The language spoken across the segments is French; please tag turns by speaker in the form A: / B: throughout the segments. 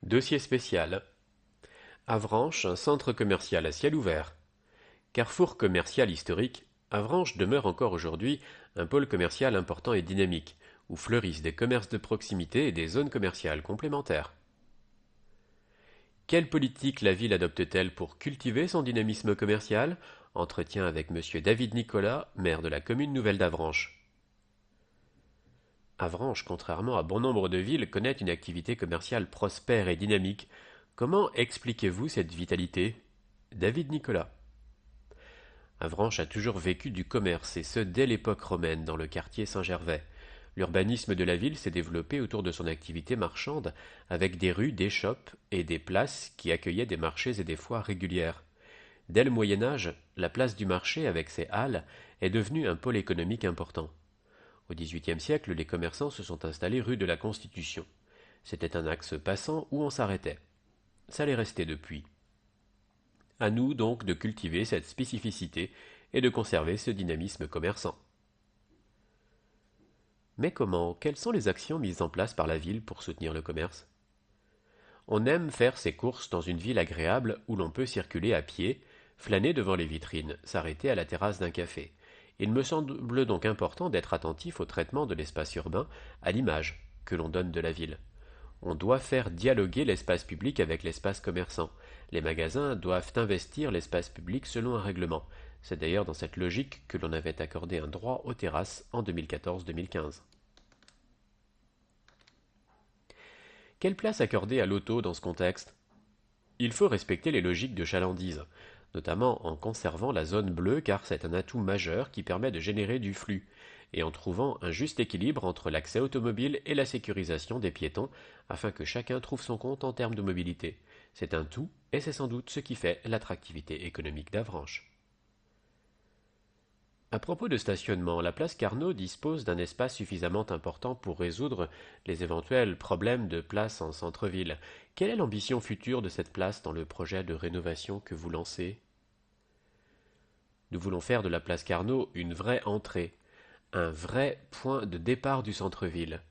A: Dossier spécial. Avranches, un centre commercial à ciel ouvert. Carrefour commercial historique, Avranches demeure encore aujourd'hui un pôle commercial important et dynamique, où fleurissent des commerces de proximité et des zones commerciales complémentaires. Quelle politique la ville adopte-t-elle pour cultiver son dynamisme commercial? Entretien avec Monsieur David Nicolas, maire de la commune nouvelle d'Avranches. Avranches, contrairement à bon nombre de villes, connaît une activité commerciale prospère et dynamique. Comment expliquez-vous cette vitalité? David Nicolas. Avranches a toujours vécu du commerce, et ce dès l'époque romaine, dans le quartier Saint-Gervais. L'urbanisme de la ville s'est développé autour de son activité marchande, avec des rues, des shops et des places qui accueillaient des marchés et des foires régulières. Dès le Moyen Âge, la place du marché, avec ses halles, est devenue un pôle économique important. Au XVIIIe siècle, les commerçants se sont installés rue de la Constitution. C'était un axe passant où on s'arrêtait. Ça l'est resté depuis. À nous donc de cultiver cette spécificité et de conserver ce dynamisme commerçant. Mais comment? Quelles sont les actions mises en place par la ville pour soutenir le commerce? On aime faire ses courses dans une ville agréable où l'on peut circuler à pied, flâner devant les vitrines, s'arrêter à la terrasse d'un café. Il me semble donc important d'être attentif au traitement de l'espace urbain, à l'image que l'on donne de la ville. On doit faire dialoguer l'espace public avec l'espace commerçant. Les magasins doivent investir l'espace public selon un règlement. C'est d'ailleurs dans cette logique que l'on avait accordé un droit aux terrasses en 2014-2015. Quelle place accorder à l'auto dans ce contexte? Il faut respecter les logiques de chalandise, notamment en conservant la zone bleue car c'est un atout majeur qui permet de générer du flux, et en trouvant un juste équilibre entre l'accès automobile et la sécurisation des piétons afin que chacun trouve son compte en termes de mobilité. C'est un tout et c'est sans doute ce qui fait l'attractivité économique d'Avranches. À propos de stationnement, la place Carnot dispose d'un espace suffisamment important pour résoudre les éventuels problèmes de place en centre-ville. Quelle est l'ambition future de cette place dans le projet de rénovation que vous lancez? Nous voulons faire de la place Carnot une vraie entrée, un vrai point de départ du centre-ville.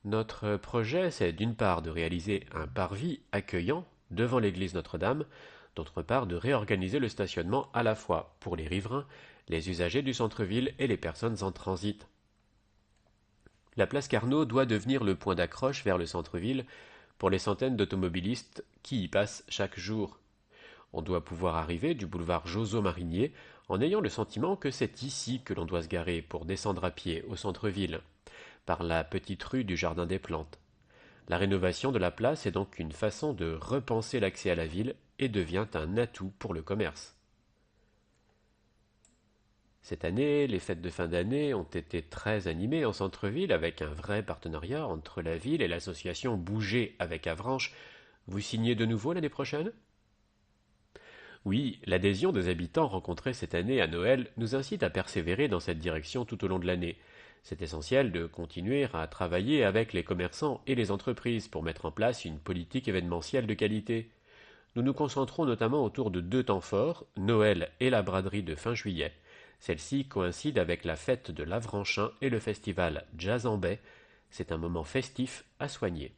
A: Notre projet, c'est d'une part de réaliser un parvis accueillant devant l'église Notre-Dame, d'autre part de réorganiser le stationnement à la fois pour les riverains, les usagers du centre-ville et les personnes en transit. La place Carnot doit devenir le point d'accroche vers le centre-ville pour les centaines d'automobilistes qui y passent chaque jour. On doit pouvoir arriver du boulevard Joso-Marinier en ayant le sentiment que c'est ici que l'on doit se garer pour descendre à pied au centre-ville, par la petite rue du Jardin des Plantes. La rénovation de la place est donc une façon de repenser l'accès à la ville et devient un atout pour le commerce. Cette année, les fêtes de fin d'année ont été très animées en centre-ville avec un vrai partenariat entre la ville et l'association Bouger avec Avranches. Vous signez de nouveau l'année prochaine? Oui, l'adhésion des habitants rencontrés cette année à Noël nous incite à persévérer dans cette direction tout au long de l'année. C'est essentiel de continuer à travailler avec les commerçants et les entreprises pour mettre en place une politique événementielle de qualité. Nous nous concentrons notamment autour de deux temps forts, Noël et la braderie de fin juillet. Celle-ci coïncide avec la fête de l'Avranchin et le festival Jazz en Baie. C'est un moment festif à soigner.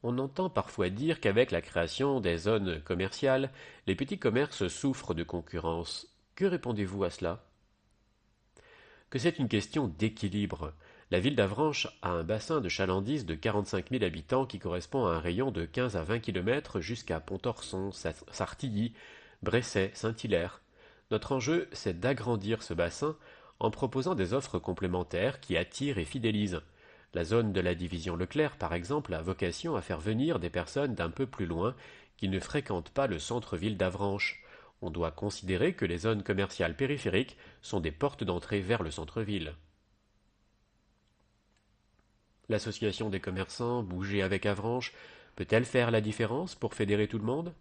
A: On entend parfois dire qu'avec la création des zones commerciales, les petits commerces souffrent de concurrence. Que répondez-vous à cela? Que c'est une question d'équilibre. La ville d'Avranches a un bassin de chalandise de 45 000 habitants qui correspond à un rayon de 15 à 20 km jusqu'à Pontorson, Sartilly, Bresset, Saint-Hilaire. Notre enjeu, c'est d'agrandir ce bassin en proposant des offres complémentaires qui attirent et fidélisent. La zone de la division Leclerc, par exemple, a vocation à faire venir des personnes d'un peu plus loin qui ne fréquentent pas le centre-ville d'Avranches. On doit considérer que les zones commerciales périphériques sont des portes d'entrée vers le centre-ville. L'association des commerçants, Bouger avec Avranches, peut-elle faire la différence pour fédérer tout le monde?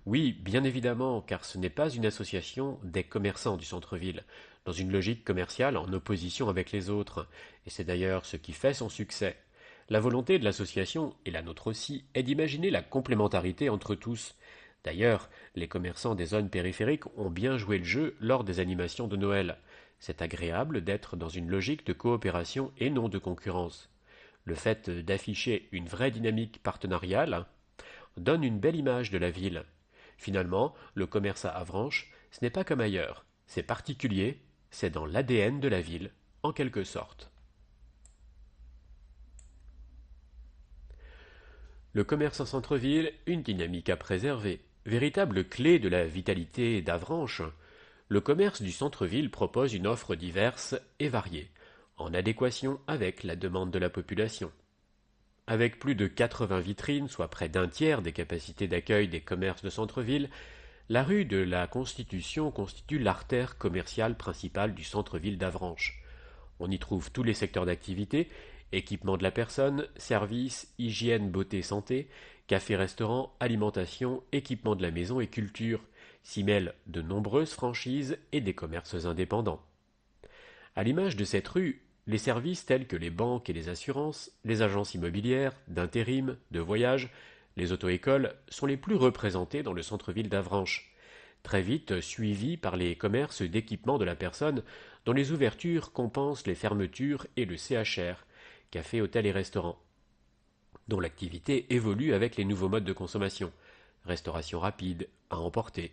A: Oui, bien évidemment, car ce n'est pas une association des commerçants du centre-ville, dans une logique commerciale en opposition avec les autres, et c'est d'ailleurs ce qui fait son succès. La volonté de l'association, et la nôtre aussi, est d'imaginer la complémentarité entre tous. D'ailleurs, les commerçants des zones périphériques ont bien joué le jeu lors des animations de Noël. C'est agréable d'être dans une logique de coopération et non de concurrence. Le fait d'afficher une vraie dynamique partenariale donne une belle image de la ville. Finalement, le commerce à Avranches, ce n'est pas comme ailleurs. C'est particulier, c'est dans l'ADN de la ville, en quelque sorte. Le commerce en centre-ville, une dynamique à préserver. Véritable clé de la vitalité d'Avranches, le commerce du centre-ville propose une offre diverse et variée, en adéquation avec la demande de la population. Avec plus de 80 vitrines, soit près d'un tiers des capacités d'accueil des commerces de centre-ville, la rue de la Constitution constitue l'artère commerciale principale du centre-ville d'Avranches. On y trouve tous les secteurs d'activité, équipement de la personne, services, hygiène, beauté, santé, café-restaurant, alimentation, équipement de la maison et culture, s'y mêlent de nombreuses franchises et des commerces indépendants. À l'image de cette rue, les services tels que les banques et les assurances, les agences immobilières, d'intérim, de voyage, les auto-écoles sont les plus représentés dans le centre-ville d'Avranches, très vite suivis par les commerces d'équipement de la personne dont les ouvertures compensent les fermetures et le CHR, café, hôtel et restaurant, dont l'activité évolue avec les nouveaux modes de consommation, restauration rapide, à emporter.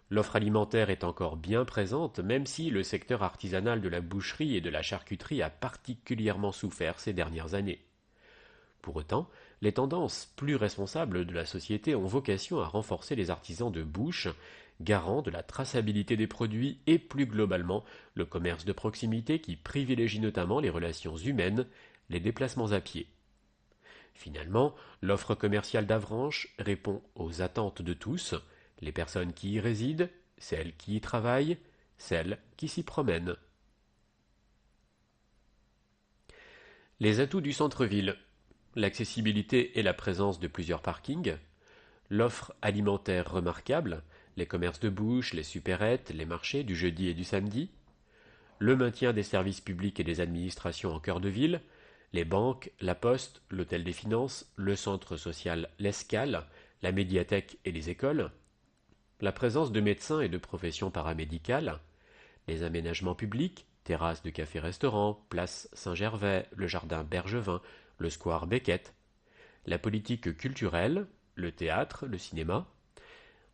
A: L'offre alimentaire est encore bien présente, même si le secteur artisanal de la boucherie et de la charcuterie a particulièrement souffert ces dernières années. Pour autant, les tendances plus responsables de la société ont vocation à renforcer les artisans de bouche, garants de la traçabilité des produits et plus globalement le commerce de proximité qui privilégie notamment les relations humaines, les déplacements à pied. Finalement, l'offre commerciale d'Avranches répond aux attentes de tous, les personnes qui y résident, celles qui y travaillent, celles qui s'y promènent. Les atouts du centre-ville. L'accessibilité et la présence de plusieurs parkings, l'offre alimentaire remarquable, les commerces de bouche, les supérettes, les marchés du jeudi et du samedi, le maintien des services publics et des administrations en cœur de ville, les banques, la poste, l'hôtel des finances, le centre social L'Escale, la médiathèque et les écoles, la présence de médecins et de professions paramédicales, les aménagements publics, terrasses de café-restaurant, place Saint-Gervais, le jardin Bergevin, le square Beckett, la politique culturelle, le théâtre, le cinéma,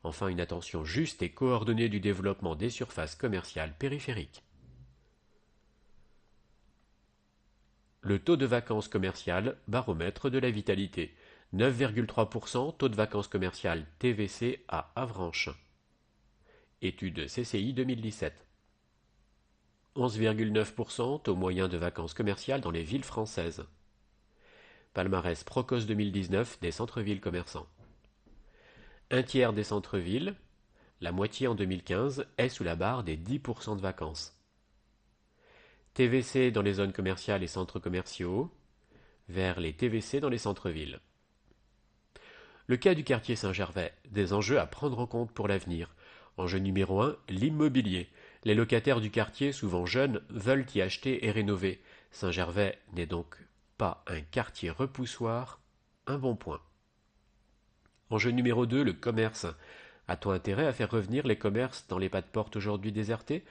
A: enfin une attention juste et coordonnée du développement des surfaces commerciales périphériques. Le taux de vacances commerciales, baromètre de la vitalité. 9,3% taux de vacances commerciales TVC à Avranches. Étude CCI 2017. 11,9% taux moyen de vacances commerciales dans les villes françaises. Palmarès Procos 2019 des centres-villes commerçants. Un tiers des centres-villes, la moitié en 2015, est sous la barre des 10% de vacances. TVC dans les zones commerciales et centres commerciaux, vers les TVC dans les centres-villes. Le cas du quartier Saint-Gervais, des enjeux à prendre en compte pour l'avenir. Enjeu numéro 1, l'immobilier. Les locataires du quartier, souvent jeunes, veulent y acheter et rénover. Saint-Gervais n'est donc pas un quartier repoussoir, un bon point. Enjeu numéro 2, le commerce. A-t-on intérêt à faire revenir les commerces dans les pas de porte aujourd'hui désertés?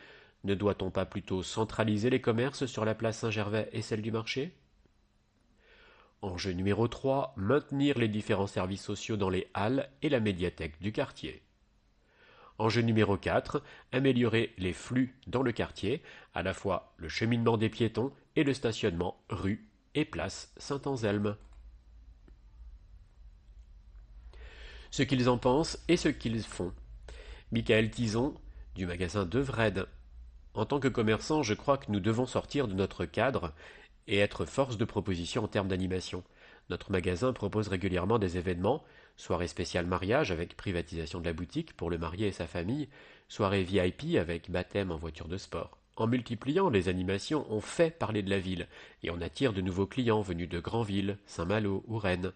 A: Ne doit-on pas plutôt centraliser les commerces sur la place Saint-Gervais et celle du marché? Enjeu numéro 3, maintenir les différents services sociaux dans les halles et la médiathèque du quartier. Enjeu numéro 4, améliorer les flux dans le quartier, à la fois le cheminement des piétons et le stationnement rue et place Saint-Anselme. Ce qu'ils en pensent et ce qu'ils font. Michael Tison, du magasin Devred. En tant que commerçant, je crois que nous devons sortir de notre cadre et être force de proposition en termes d'animation. Notre magasin propose régulièrement des événements, soirée spéciale mariage avec privatisation de la boutique pour le marié et sa famille, soirée VIP avec baptême en voiture de sport. En multipliant les animations, on fait parler de la ville et on attire de nouveaux clients venus de Granville, Saint-Malo ou Rennes.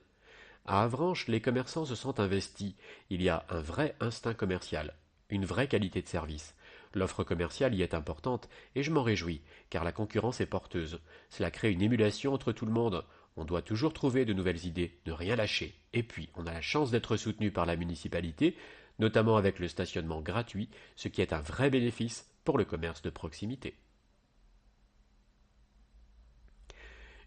A: À Avranches, les commerçants se sont investis. Il y a un vrai instinct commercial, une vraie qualité de service. L'offre commerciale y est importante, et je m'en réjouis, car la concurrence est porteuse. Cela crée une émulation entre tout le monde. On doit toujours trouver de nouvelles idées, ne rien lâcher. Et puis, on a la chance d'être soutenu par la municipalité, notamment avec le stationnement gratuit, ce qui est un vrai bénéfice pour le commerce de proximité.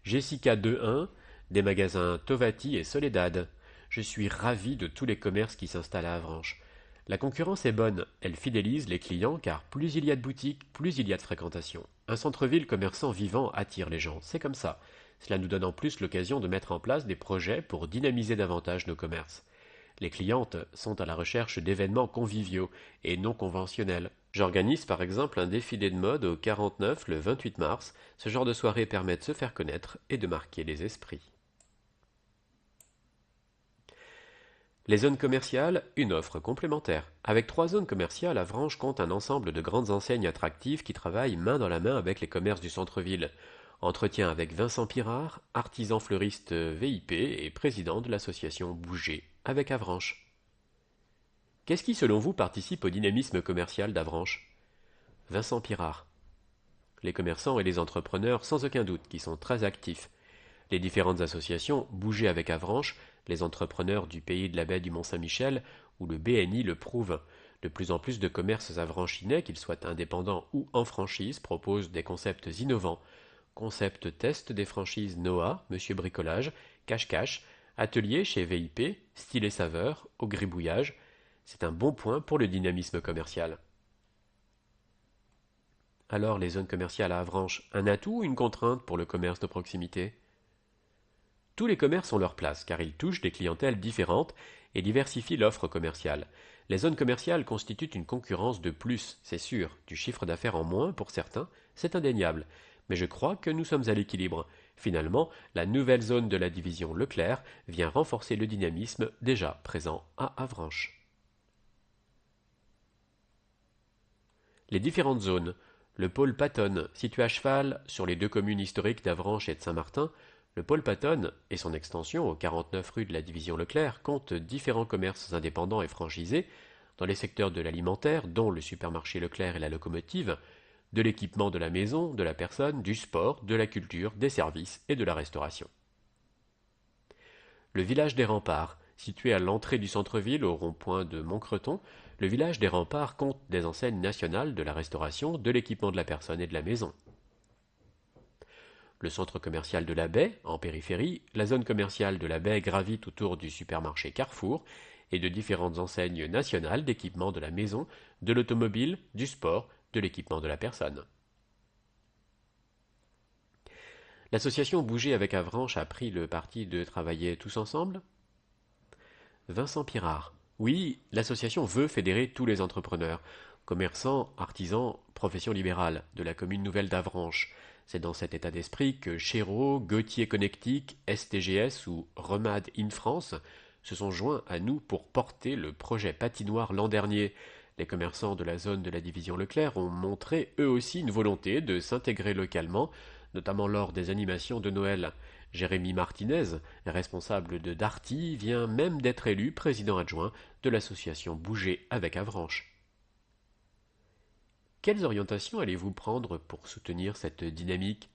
A: Jessica 2.1, des magasins Tovati et Soledad. Je suis ravi de tous les commerces qui s'installent à Avranches. La concurrence est bonne, elle fidélise les clients car plus il y a de boutiques, plus il y a de fréquentation. Un centre-ville commerçant vivant attire les gens, c'est comme ça. Cela nous donne en plus l'occasion de mettre en place des projets pour dynamiser davantage nos commerces. Les clientes sont à la recherche d'événements conviviaux et non conventionnels. J'organise par exemple un défilé de mode au 49 le 28 mars. Ce genre de soirée permet de se faire connaître et de marquer les esprits. Les zones commerciales, une offre complémentaire. Avec 3 zones commerciales, Avranches compte un ensemble de grandes enseignes attractives qui travaillent main dans la main avec les commerces du centre-ville. Entretien avec Vincent Pirard, artisan fleuriste VIP et président de l'association Bouger avec Avranches. Qu'est-ce qui, selon vous, participe au dynamisme commercial d'Avranches? Vincent Pirard. Les commerçants et les entrepreneurs, sans aucun doute, qui sont très actifs. Les différentes associations, Bouger avec Avranches, les entrepreneurs du pays de la baie du Mont-Saint-Michel ou le BNI le prouvent. De plus en plus de commerces avranchinais, qu'ils soient indépendants ou en franchise, proposent des concepts innovants. Concept test des franchises Noah, Monsieur Bricolage, Cache-Cache, atelier chez VIP, style et saveur, au gribouillage. C'est un bon point pour le dynamisme commercial. Alors les zones commerciales à Avranches, un atout ou une contrainte pour le commerce de proximité? Tous les commerces ont leur place car ils touchent des clientèles différentes et diversifient l'offre commerciale. Les zones commerciales constituent une concurrence de plus, c'est sûr, du chiffre d'affaires en moins pour certains, c'est indéniable. Mais je crois que nous sommes à l'équilibre. Finalement, la nouvelle zone de la division Leclerc vient renforcer le dynamisme déjà présent à Avranches. Les différentes zones. Le pôle Pattonne, situé à cheval sur les 2 communes historiques d'Avranches et de Saint-Martin, le pôle Pattonne et son extension aux 49 rues de la division Leclerc comptent différents commerces indépendants et franchisés dans les secteurs de l'alimentaire, dont le supermarché Leclerc et la locomotive, de l'équipement de la maison, de la personne, du sport, de la culture, des services et de la restauration. Le village des Remparts, situé à l'entrée du centre-ville au rond-point de Montcreton, le village des Remparts compte des enseignes nationales de la restauration, de l'équipement de la personne et de la maison. Le centre commercial de la Baie, en périphérie, la zone commerciale de la Baie gravite autour du supermarché Carrefour et de différentes enseignes nationales d'équipement de la maison, de l'automobile, du sport, de l'équipement de la personne. L'association Bouger avec Avranches a pris le parti de travailler tous ensemble? Vincent Pirard. Oui, l'association veut fédérer tous les entrepreneurs, commerçants, artisans, professions libérales de la commune nouvelle d'Avranches. C'est dans cet état d'esprit que Chéreau, Gauthier Connectic, STGS ou Remade in France se sont joints à nous pour porter le projet patinoire l'an dernier. Les commerçants de la zone de la division Leclerc ont montré eux aussi une volonté de s'intégrer localement, notamment lors des animations de Noël. Jérémy Martinez, responsable de Darty, vient même d'être élu président adjoint de l'association Bouger avec Avranches. Quelles orientations allez-vous prendre pour soutenir cette dynamique?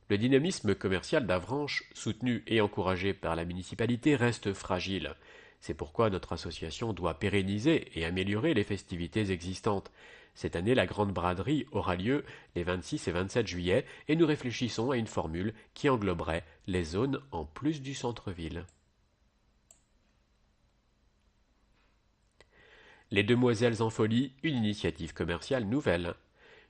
A: Le dynamisme commercial d'Avranches, soutenu et encouragé par la municipalité, reste fragile. C'est pourquoi notre association doit pérenniser et améliorer les festivités existantes. Cette année, la Grande Braderie aura lieu les 26 et 27 juillet et nous réfléchissons à une formule qui engloberait les zones en plus du centre-ville. Les Demoiselles en folie, une initiative commerciale nouvelle.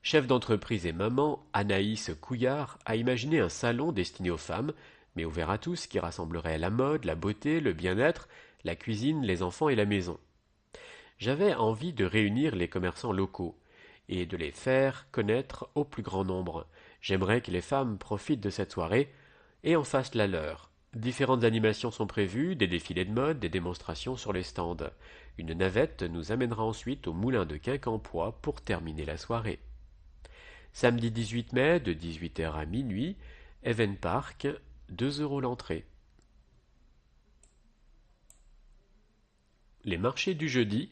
A: Chef d'entreprise et maman, Anaïs Couillard a imaginé un salon destiné aux femmes, mais ouvert à tous, qui rassemblerait la mode, la beauté, le bien-être, la cuisine, les enfants et la maison. J'avais envie de réunir les commerçants locaux et de les faire connaître au plus grand nombre. J'aimerais que les femmes profitent de cette soirée et en fassent la leur. Différentes animations sont prévues, des défilés de mode, des démonstrations sur les stands. Une navette nous amènera ensuite au moulin de Quincampoix pour terminer la soirée. Samedi 18 mai, de 18h à minuit, Even Park, 2 € l'entrée. Les marchés du jeudi,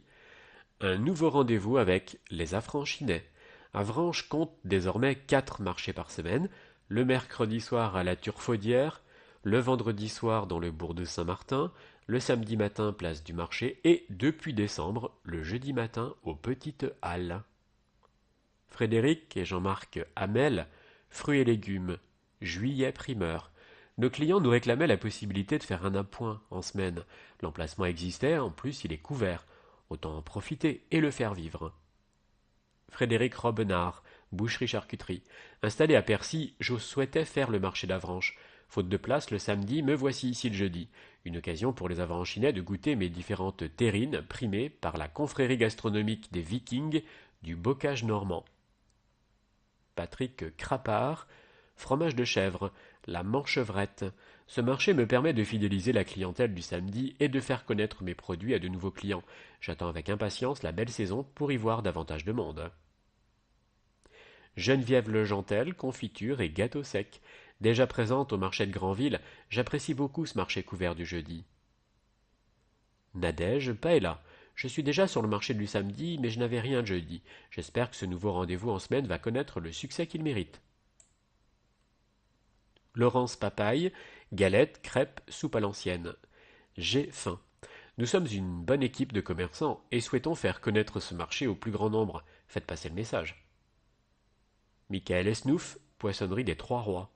A: un nouveau rendez-vous avec les Avranchinais. Avranches compte désormais 4 marchés par semaine, le mercredi soir à la Turfaudière, le vendredi soir dans le bourg de Saint-Martin, le samedi matin place du marché et, depuis décembre, le jeudi matin aux Petites Halles. Frédéric et Jean-Marc Hamel, fruits et légumes, Juillet primeur. Nos clients nous réclamaient la possibilité de faire un appoint en semaine. L'emplacement existait, en plus il est couvert. Autant en profiter et le faire vivre. Frédéric Robenard, boucherie-charcuterie. Installé à Percy, je souhaitais faire le marché d'Avranches. Faute de place le samedi, me voici ici le jeudi. Une occasion pour les Avranchinais de goûter mes différentes terrines primées par la confrérie gastronomique des Vikings du bocage normand. Patrick Crapard, fromage de chèvre, la manchevrette. Ce marché me permet de fidéliser la clientèle du samedi et de faire connaître mes produits à de nouveaux clients. J'attends avec impatience la belle saison pour y voir davantage de monde. Geneviève Legentel, confiture et gâteaux secs. Déjà présente au marché de Granville, j'apprécie beaucoup ce marché couvert du jeudi. Nadège Paella. Je suis déjà sur le marché du samedi, mais je n'avais rien de jeudi. J'espère que ce nouveau rendez-vous en semaine va connaître le succès qu'il mérite. Laurence Papaye, galettes, crêpes, soupe à l'ancienne. J'ai faim. Nous sommes une bonne équipe de commerçants et souhaitons faire connaître ce marché au plus grand nombre. Faites passer le message. Michael Esnouf, poissonnerie des Trois Rois.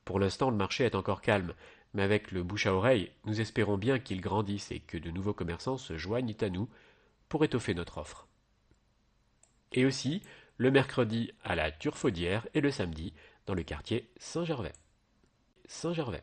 A: Pour l'instant, le marché est encore calme, mais avec le bouche à oreille, nous espérons bien qu'il grandisse et que de nouveaux commerçants se joignent à nous pour étoffer notre offre. Et aussi, le mercredi à la Turfaudière et le samedi dans le quartier Saint-Gervais. Saint-Gervais.